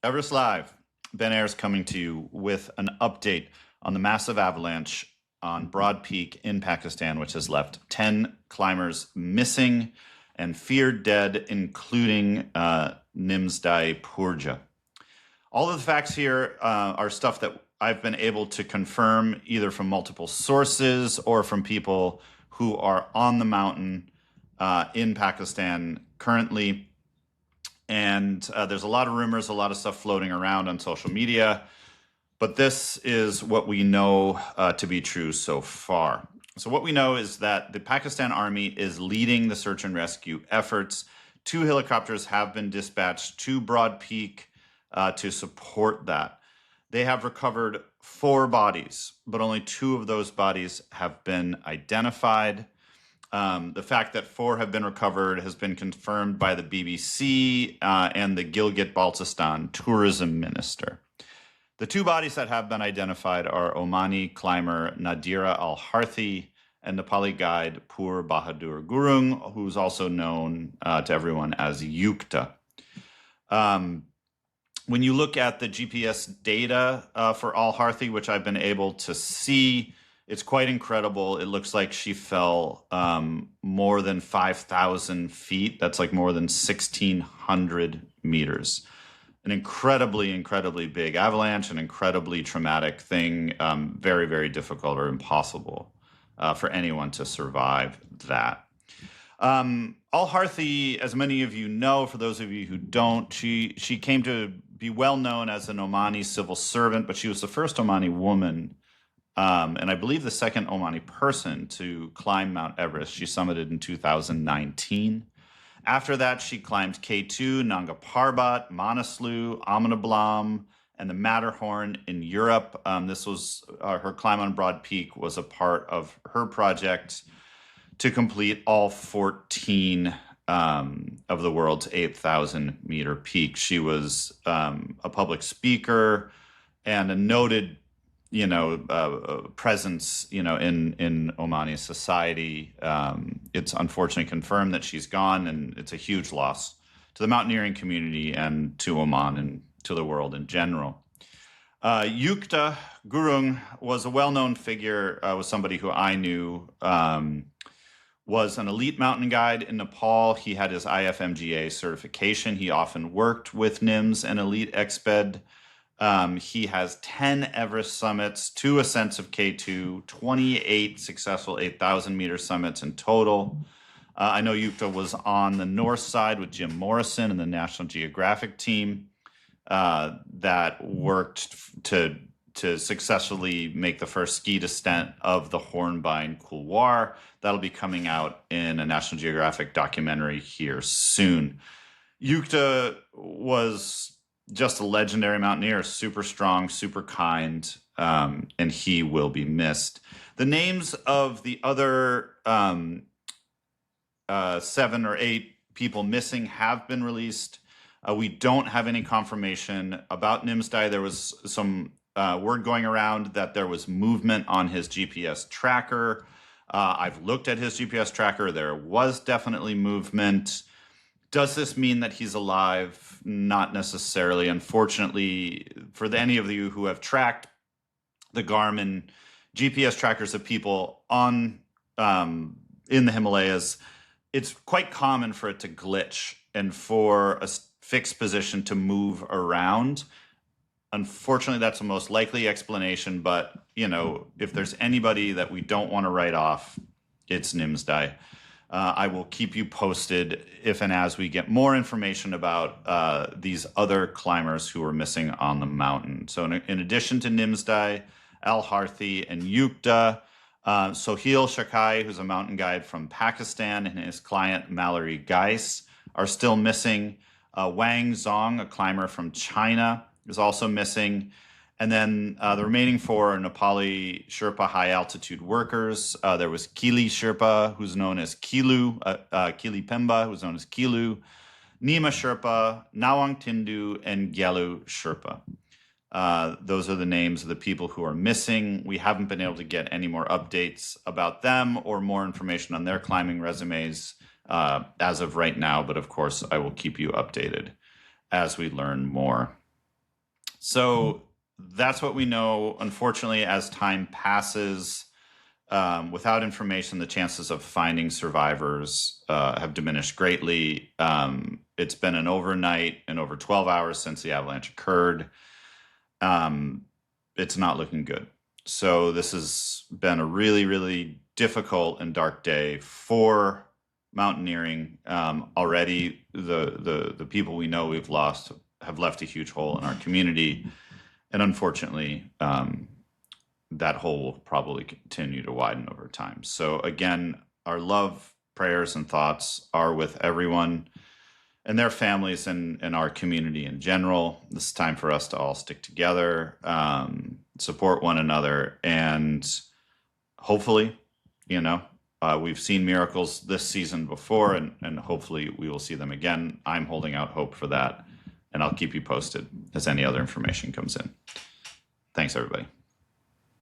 Everest.Live, Ben Ayers coming to you with an update on the massive avalanche on Broad Peak in Pakistan, which has left 10 climbers missing and feared dead, including Nims Purja. All of the facts here are stuff that I've been able to confirm either from multiple sources or from people who are on the mountain in Pakistan currently. And there's a lot of rumors, a lot of stuff floating around on social media. But this is what we know to be true so far. So what we know is that the Pakistan Army is leading the search and rescue efforts. 2 helicopters have been dispatched to Broad Peak to support that. They have recovered 4 bodies, but only 2 of those bodies have been identified. The fact that 4 have been recovered has been confirmed by the BBC and the Gilgit-Baltistan tourism minister. The 2 bodies that have been identified are Omani climber Nadira al-Harthy and Nepali guide Yukta Gurung, who's also known to everyone as Yukta. When you look at the GPS data for al-Harthy, which I've been able to see, it's quite incredible. It looks like she fell more than 5,000 feet. That's like more than 1,600 meters. An incredibly, incredibly big avalanche, an incredibly traumatic thing, very, very difficult or impossible for anyone to survive that. Al-Harthy, as many of you know, for those of you who don't, she came to be well known as an Omani civil servant, but she was the first Omani woman and I believe the second Omani person to climb Mount Everest. She summited in 2019. After that, she climbed K2, Nanga Parbat, Manaslu, Amanablam, and the Matterhorn in Europe. This was her climb on Broad Peak was a part of her project to complete all 14 of the world's 8,000 meter peaks. She was a public speaker and a noted presence, in Omani society. It's unfortunately confirmed that she's gone, and it's a huge loss to the mountaineering community and to Oman and to the world in general. Yukta Gurung was a well-known figure, was somebody who I knew, was an elite mountain guide in Nepal. He had his IFMGA certification. He often worked with Nims and Elite Exped. He has 10 Everest summits, 2 ascents of K2, 28 successful 8,000 meter summits in total. I know Yukta was on the north side with Jim Morrison and the National Geographic team that worked to successfully make the first ski descent of the Hornbein Couloir. That'll be coming out in a National Geographic documentary here soon. Yukta was just a legendary mountaineer, super strong, super kind, and he will be missed. The names of the other 7 or 8 people missing have been released. We don't have any confirmation about Nims. There was some word going around that there was movement on his GPS tracker. I've looked at his GPS tracker. There was definitely movement. Does this mean that he's alive? Not necessarily. Unfortunately, for any of you who have tracked the Garmin GPS trackers of people on in the Himalayas, it's quite common for it to glitch and for a fixed position to move around. Unfortunately, that's the most likely explanation. But, if there's anybody that we don't want to write off, it's Nims. I will keep you posted if and as we get more information about these other climbers who are missing on the mountain. So in addition to Nims, al-Harthy, and Yukta, Sohail Sakhi, who's a mountain guide from Pakistan, and his client Mallory Geis are still missing. Wang Zhong, a climber from China, is also missing. And then the remaining 4 are Nepali Sherpa high-altitude workers. There was Kilu Sherpa, who's known as Kilu, Kili Pemba, who's known as Kilu, Nima Sherpa, Nawang Thindu, and Gyalu Sherpa. Those are the names of the people who are missing. We haven't been able to get any more updates about them or more information on their climbing resumes as of right now. But of course, I will keep you updated as we learn more. So that's what we know. Unfortunately, as time passes, without information, the chances of finding survivors have diminished greatly. It's been an overnight and over 12 hours since the avalanche occurred. It's not looking good. So this has been a really, really difficult and dark day for mountaineering. Already, the people we know we've lost have left a huge hole in our community, and unfortunately, that hole will probably continue to widen over time. So again, our love, prayers, and thoughts are with everyone and their families and our community in general. This is time for us to all stick together, support one another, and hopefully, we've seen miracles this season before, and hopefully we will see them again. I'm holding out hope for that, and I'll keep you posted as any other information comes in. Thanks, everybody.